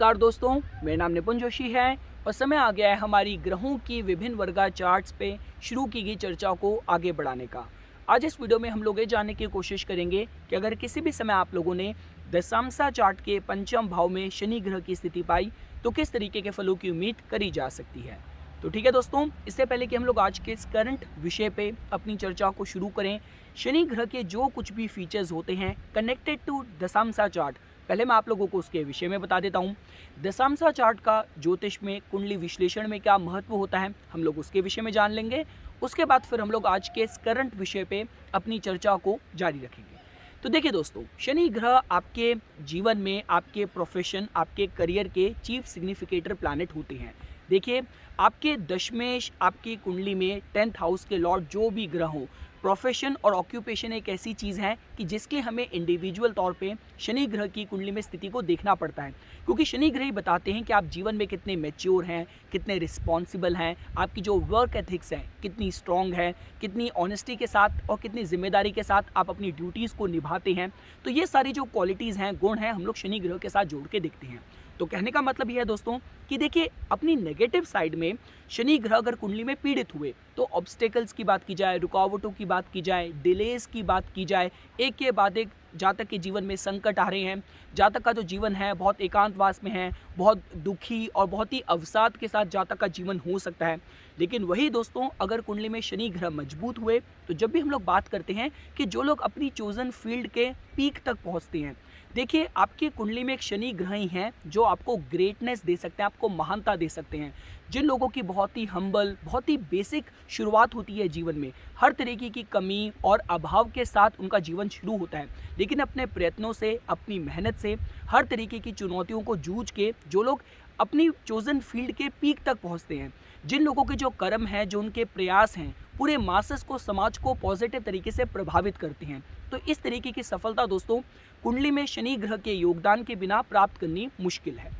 नमस्कार दोस्तों, मेरा नाम निपुण जोशी है और समय आ गया है हमारी ग्रहों की विभिन्न वर्गा चार्ट्स पे शुरू की गई चर्चा को आगे बढ़ाने का। आज इस वीडियो में हम लोग ये जानने की कोशिश करेंगे कि अगर किसी भी समय आप लोगों ने दशांशा चार्ट के पंचम भाव में शनि ग्रह की स्थिति पाई तो किस तरीके के फलों की उम्मीद करी जा सकती है। तो ठीक है दोस्तों, इससे पहले कि हम लोग आज के इस करंट विषय पे अपनी चर्चा को शुरू करें, शनि ग्रह के जो कुछ भी फीचर्स होते हैं कनेक्टेड टू दशांशा चार्ट, पहले मैं आप लोगों को उसके विषय में बता देता हूँ। दशांशा चार्ट का ज्योतिष में कुंडली विश्लेषण में क्या महत्व होता है, हम लोग उसके विषय में जान लेंगे। उसके बाद फिर हम लोग आज के इस करंट विषय पे अपनी चर्चा को जारी रखेंगे। तो देखिए दोस्तों, शनि ग्रह आपके जीवन में, आपके प्रोफेशन, आपके करियर के चीफ सिग्निफिकेटर प्लैनेट होते हैं। देखिए, आपके दशमेश, आपकी कुंडली में 10th हाउस के लॉर्ड जो भी ग्रह हो, प्रोफेशन और ऑक्यूपेशन एक ऐसी चीज़ है कि जिसके हमें इंडिविजुअल तौर पे शनि ग्रह की कुंडली में स्थिति को देखना पड़ता है, क्योंकि शनि ग्रह ही बताते हैं कि आप जीवन में कितने मैच्योर हैं, कितने रिस्पॉन्सिबल हैं, आपकी जो वर्क एथिक्स है कितनी स्ट्रॉन्ग है, कितनी ऑनेस्टी के साथ और कितनी जिम्मेदारी के साथ आप अपनी ड्यूटीज़ को निभाते हैं। तो ये सारी जो क्वालिटीज़ हैं, गुण हैं, हम लोग शनि ग्रह के साथ जोड़ के देखते हैं। तो कहने का मतलब यह है दोस्तों कि देखिए, अपनी नेगेटिव साइड में शनि ग्रह अगर कुंडली में पीड़ित हुए तो ऑब्स्टेकल्स की बात की जाए, रुकावटों की बात की जाए, डिलेज की बात की जाए, एक के बाद एक जातक के जीवन में संकट आ रहे हैं, जातक का जो जीवन है बहुत एकांतवास में है, बहुत दुखी और बहुत ही अवसाद के साथ जातक का जीवन हो सकता है। लेकिन वही दोस्तों, अगर कुंडली में शनि ग्रह मजबूत हुए तो जब भी हम लोग बात करते हैं कि जो लोग अपनी चोजन फील्ड के पीक तक पहुंचते हैं, देखिए आपकी कुंडली में एक शनि ग्रह ही हैं जो आपको ग्रेटनेस दे सकते हैं, आपको महानता दे सकते हैं। जिन लोगों की बहुत ही हम्बल, बहुत ही बेसिक शुरुआत होती है जीवन में, हर तरीके की कमी और अभाव के साथ उनका जीवन शुरू होता है, लेकिन अपने प्रयत्नों से, अपनी मेहनत से, हर तरीके की चुनौतियों को जूझ के जो लोग अपनी चोजन फील्ड के पीक तक पहुंचते हैं, जिन लोगों के जो कर्म हैं, जो उनके प्रयास हैं, पूरे मासेस को, समाज को पॉजिटिव तरीके से प्रभावित करते हैं। तो इस तरीके की सफलता दोस्तों कुंडली में शनि ग्रह के योगदान के बिना प्राप्त करनी मुश्किल है।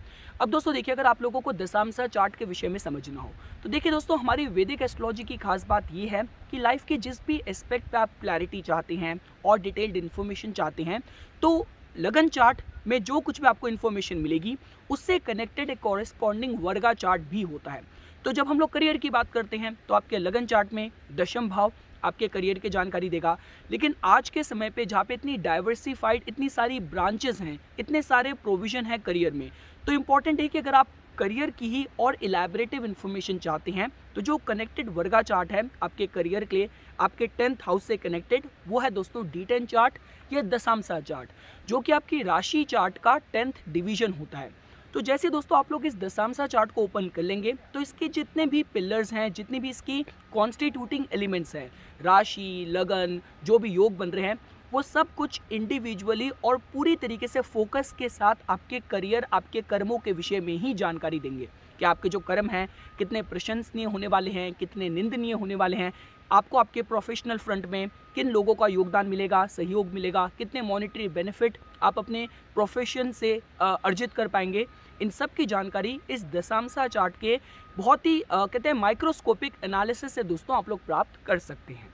अब दोस्तों देखिए, अगर आप लोगों को दशांशा चार्ट के विषय में समझना हो तो देखिए दोस्तों, हमारी वैदिक एस्ट्रोलॉजी की खास बात यह है कि लाइफ के जिस भी एस्पेक्ट पे आप क्लैरिटी चाहते हैं और डिटेल्ड इन्फॉर्मेशन चाहते हैं, तो लगन चार्ट में जो कुछ भी आपको इन्फॉर्मेशन मिलेगी उससे कनेक्टेड एक कॉरेस्पॉन्डिंग वर्गा चार्ट भी होता है। तो जब हम लोग करियर की बात करते हैं तो आपके लगन चार्ट में दशम भाव आपके करियर की जानकारी देगा। लेकिन आज के समय पे जहाँ पे इतनी डाइवर्सिफाइड, इतनी सारी ब्रांचेस हैं, इतने सारे प्रोविजन हैं करियर में, तो इम्पॉर्टेंट है कि अगर आप करियर की ही और इलेबरेटिव इन्फॉर्मेशन चाहते हैं तो जो कनेक्टेड वर्गा चार्ट है आपके करियर के लिए, आपके 10th हाउस से कनेक्टेड, वो है दोस्तों D10 चार्ट या दशांशा चार्ट, जो कि आपकी राशि चार्ट का 10th डिवीजन होता है। तो जैसे दोस्तों आप लोग इस दशांशा चार्ट को ओपन कर लेंगे तो इसके जितने भी पिलर्स हैं, जितनी भी इसकी कॉन्स्टिट्यूटिंग एलिमेंट्स हैं, राशि, लगन, जो भी योग बन रहे हैं, वो सब कुछ इंडिविजुअली और पूरी तरीके से फोकस के साथ आपके करियर, आपके कर्मों के विषय में ही जानकारी देंगे कि आपके जो कर्म हैं कितने प्रशंसनीय होने वाले हैं, कितने निंदनीय होने वाले हैं, आपको आपके प्रोफेशनल फ्रंट में किन लोगों का योगदान मिलेगा, सहयोग मिलेगा, कितने मॉनेटरी बेनिफिट आप अपने प्रोफेशन से अर्जित कर पाएंगे। इन सब की जानकारी इस दशांशा चार्ट के बहुत ही कहते हैं माइक्रोस्कोपिक एनालिसिस से दोस्तों आप लोग प्राप्त कर सकते हैं।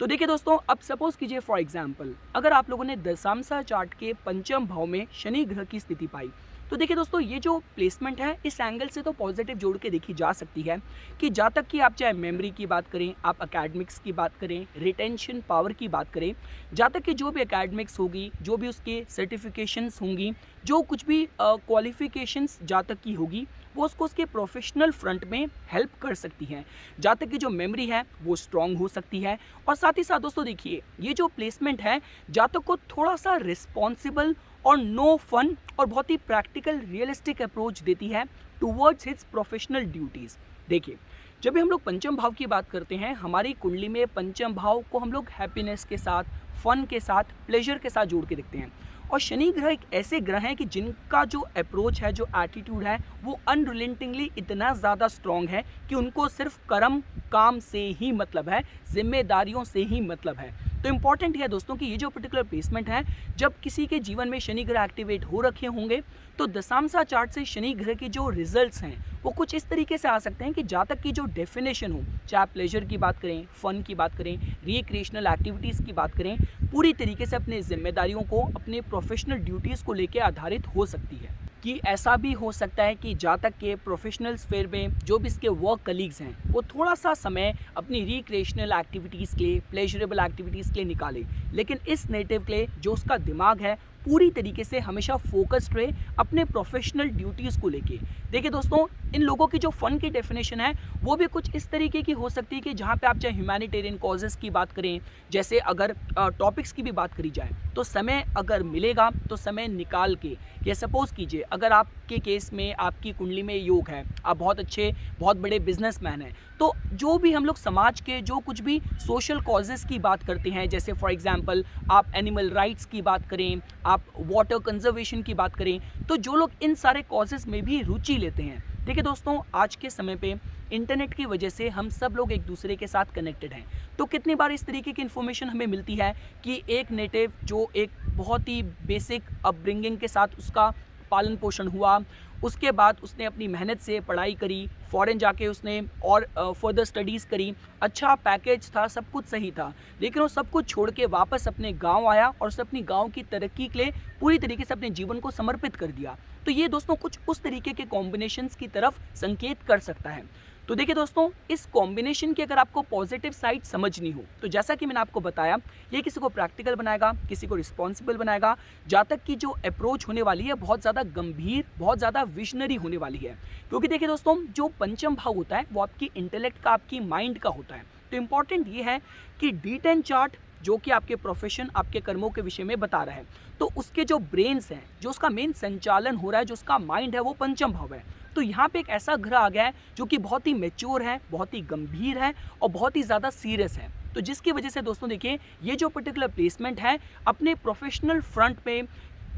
तो देखिए दोस्तों, अब सपोज कीजिए फॉर एग्जांपल, अगर आप लोगों ने दशांशा चार्ट के पंचम भाव में शनि ग्रह की स्थिति पाई, तो देखिए दोस्तों, ये जो प्लेसमेंट है इस एंगल से तो पॉजिटिव जोड़ के देखी जा सकती है कि जातक की आप चाहे मेमोरी की बात करें, आप एकेडमिक्स की बात करें, रिटेंशन पावर की बात करें, जातक की जो भी एकेडमिक्स होगी, जो भी उसके सर्टिफिकेशंस होंगी, जो कुछ भी क्वालिफिकेशंस जातक की होगी, वो उसको उसके प्रोफेशनल फ्रंट में हेल्प कर सकती हैं। जातक की जो मेमोरी है वो स्ट्रांग हो सकती है। और साथ ही साथ दोस्तों देखिए, ये जो प्लेसमेंट है जातक को थोड़ा सा रिस्पॉन्सिबल और नो फन और बहुत ही प्रैक्टिकल, रियलिस्टिक अप्रोच देती है टूवर्ड्स हिट्स प्रोफेशनल ड्यूटीज़। देखिए, जब भी हम लोग पंचम भाव की बात करते हैं, हमारी कुंडली में पंचम भाव को हम लोग हैप्पीनेस के साथ, फन के साथ, प्लेजर के साथ जोड़ के देखते हैं। और शनि ग्रह एक ऐसे ग्रह हैं कि जिनका जो अप्रोच है, जो एटीट्यूड है, वो अनरिलेंटिंगली इतना ज़्यादा स्ट्रॉन्ग है कि उनको सिर्फ कर्म काम से ही मतलब है, जिम्मेदारियों से ही मतलब है। तो इम्पॉर्टेंट है दोस्तों कि ये जो पर्टिकुलर प्लेसमेंट है, जब किसी के जीवन में शनि ग्रह एक्टिवेट हो रखे होंगे तो दशांशा चार्ट से शनि ग्रह के जो रिजल्ट्स हैं वो कुछ इस तरीके से आ सकते हैं कि जातक की जो डेफिनेशन हो, चाहे प्लेजर की बात करें, फन की बात करें, रिक्रिएशनल एक्टिविटीज़ की बात करें, पूरी तरीके से अपनी जिम्मेदारियों को, अपने प्रोफेशनल ड्यूटीज़ को लेकर आधारित हो सकती है। कि ऐसा भी हो सकता है कि जातक के प्रोफेशनल स्फीयर में जो भी इसके वर्क कलीग्स हैं वो थोड़ा सा समय अपनी रिक्रिएशनल एक्टिविटीज़ के लिए, प्लेजरेबल एक्टिविटीज़ के लिए निकाले, लेकिन इस नेटिव के लिए जो उसका दिमाग है पूरी तरीके से हमेशा फोकस्ड रहे अपने प्रोफेशनल ड्यूटीज़ को लेके। देखिए दोस्तों, इन लोगों की जो फ़न की डेफिनेशन है वो भी कुछ इस तरीके की हो सकती है कि जहाँ पे आप चाहे ह्यूमैनिटेरियन कॉजेज़ की बात करें, जैसे अगर टॉपिक्स की भी बात करी जाए तो समय अगर मिलेगा तो समय निकाल के, या सपोज़ कीजिए अगर आपके केस में आपकी कुंडली में योग है, आप बहुत अच्छे बहुत बड़े बिजनेसमैन हैं, तो जो भी हम लोग समाज के जो कुछ भी सोशल कॉजेज़ की बात करते हैं, जैसे फॉर एग्जांपल आप एनिमल राइट्स की बात करें, आप वाटर कंजर्वेशन की बात करें, तो जो लोग इन सारे कॉजेज़ में भी रुचि लेते हैं। देखिए दोस्तों, आज के समय पे इंटरनेट की वजह से हम सब लोग एक दूसरे के साथ कनेक्टेड हैं, तो कितनी बार इस तरीके की इन्फॉर्मेशन हमें मिलती है कि एक नेटिव जो एक बहुत ही बेसिक अपब्रिंगिंग के साथ उसका पालन पोषण हुआ, उसके बाद उसने अपनी मेहनत से पढ़ाई करी, फ़ॉरेन जाके उसने और फर्दर स्टडीज़ करी, अच्छा पैकेज था, सब कुछ सही था, लेकिन वो सब कुछ छोड़ के वापस अपने गांव आया और उसने अपनी गांव की तरक्की के लिए पूरी तरीके से अपने जीवन को समर्पित कर दिया। तो ये दोस्तों कुछ उस तरीके के कॉम्बिनेशंस की तरफ संकेत कर सकता है। तो देखिए दोस्तों, इस कॉम्बिनेशन की अगर आपको पॉजिटिव साइड समझनी हो तो जैसा कि मैंने आपको बताया, ये किसी को प्रैक्टिकल बनाएगा, किसी को रिस्पॉन्सिबल बनाएगा। जातक की जो अप्रोच होने वाली है बहुत ज़्यादा गंभीर, बहुत ज़्यादा विजनरी होने वाली है, क्योंकि देखिए दोस्तों, जो पंचम भाव होता है वो आपकी इंटेलेक्ट का, आपकी माइंड का होता है। तो इम्पॉर्टेंट ये है कि D10 चार्ट जो कि आपके प्रोफेशन, आपके कर्मों के विषय में बता रहा है, तो उसके जो ब्रेन्स हैं, जो उसका मेन संचालन हो रहा है, जो उसका माइंड है, वो पंचम भाव है। तो यहाँ पे एक ऐसा ग्रह आ गया है जो कि बहुत ही मैच्योर है, बहुत ही गंभीर है और बहुत ही ज़्यादा सीरियस है। तो जिसकी वजह से दोस्तों देखिए, ये जो पर्टिकुलर प्लेसमेंट है अपने प्रोफेशनल फ्रंट पे,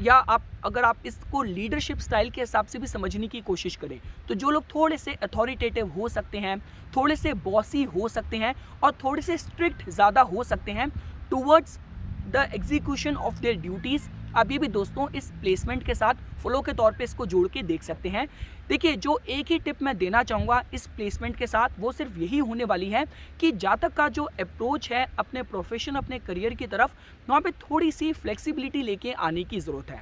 या अगर आप इसको लीडरशिप स्टाइल के हिसाब से भी समझने की कोशिश करें, तो जो लोग थोड़े से अथॉरिटेटिव हो सकते हैं, थोड़े से बॉसी हो सकते हैं और थोड़े से स्ट्रिक्ट ज़्यादा हो सकते हैं towards the execution of their duties, अभी भी दोस्तों इस प्लेसमेंट के साथ फ्लो के तौर पे इसको जोड़ के देख सकते हैं। देखिए, जो एक ही टिप मैं देना चाहूँगा इस प्लेसमेंट के साथ, वो सिर्फ यही होने वाली है कि जातक का जो अप्रोच है अपने प्रोफेशन, अपने करियर की तरफ, वहाँ पे थोड़ी सी फ्लेक्सिबिलिटी लेके आने की ज़रूरत है।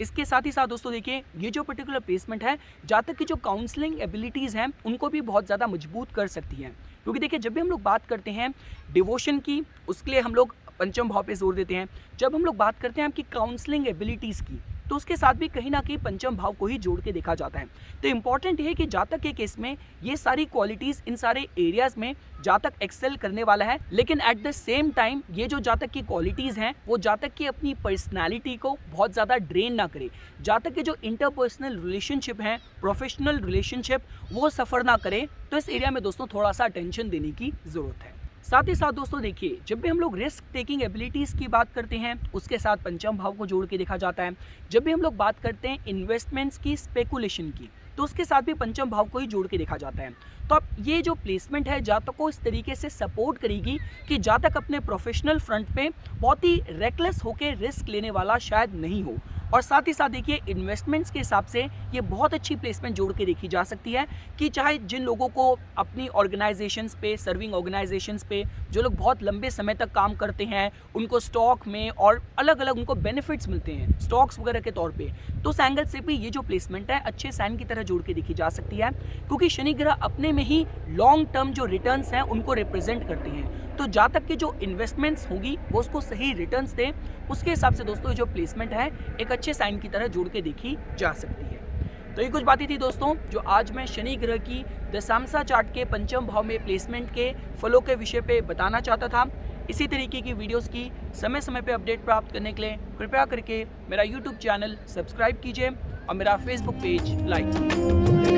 इसके साथ ही साथ दोस्तों देखिए, ये जो पर्टिकुलर प्लेसमेंट है जातक की जो काउंसलिंग एबिलिटीज़ हैं उनको भी बहुत ज़्यादा मजबूत कर सकती हैं, क्योंकि देखिए जब भी हम लोग बात करते हैं डिवोशन की, उसके लिए हम लोग पंचम भाव पे जोर देते हैं। जब हम लोग बात करते हैं आपकी काउंसलिंग एबिलिटीज़ की, तो उसके साथ भी कहीं ना कहीं पंचम भाव को ही जोड़ के देखा जाता है। तो इम्पॉर्टेंट है कि जातक के केस में ये सारी क्वालिटीज़, इन सारे एरियाज़ में जातक एक्सेल करने वाला है, लेकिन एट द सेम टाइम ये जो जातक की क्वालिटीज़ हैं वो जातक की अपनी पर्सनैलिटी को बहुत ज़्यादा ड्रेन ना करे, जातक के जो इंटरपर्सनल रिलेशनशिप हैं, प्रोफेशनल रिलेशनशिप, वो सफ़र ना करे। तो इस एरिया में दोस्तों थोड़ा सा अटेंशन देने की ज़रूरत है। साथ ही साथ दोस्तों देखिए, जब भी हम लोग रिस्क टेकिंग एबिलिटीज़ की बात करते हैं उसके साथ पंचम भाव को जोड़ के देखा जाता है। जब भी हम लोग बात करते हैं इन्वेस्टमेंट्स की, स्पेकुलेशन की, तो उसके साथ भी पंचम भाव को ही जोड़ के देखा जाता है। तो अब ये जो प्लेसमेंट है जातक को इस तरीके से सपोर्ट करेगी कि जातक अपने प्रोफेशनल फ्रंट पे बहुत ही रेकलेस होकर रिस्क लेने वाला शायद नहीं हो। और साथ ही साथ देखिए, इन्वेस्टमेंट्स के हिसाब से ये बहुत अच्छी प्लेसमेंट जोड़ के देखी जा सकती है कि चाहे जिन लोगों को अपनी ऑर्गेनाइजेशंस पे, सर्विंग ऑर्गेनाइजेशंस पे, जो लोग बहुत लंबे समय तक काम करते हैं, उनको स्टॉक में और अलग अलग उनको बेनिफिट्स मिलते हैं स्टॉक्स वगैरह के तौर पे, तो उस एंगल से भी ये जो प्लेसमेंट है अच्छे साइन की तरह जोड़ के देखी जा सकती है, क्योंकि शनि ग्रह अपने में ही लॉन्ग टर्म जो रिटर्न्स हैं उनको रिप्रेजेंट करते हैं। तो जातक की जो इन्वेस्टमेंट्स होगी वो उसको सही रिटर्न्स दें, उसके हिसाब से दोस्तों जो प्लेसमेंट है एक अच्छे साइन की तरह जोड़ के देखी जा सकती है। तो ये कुछ बातें थी दोस्तों जो आज मैं शनि ग्रह की दशांशा चार्ट के पंचम भाव में प्लेसमेंट के फलों के विषय पे बताना चाहता था। इसी तरीके की वीडियोस की समय समय पे अपडेट प्राप्त करने के लिए कृपया करके मेरा YouTube चैनल सब्सक्राइब कीजिए और मेरा Facebook पेज लाइक कीजिए।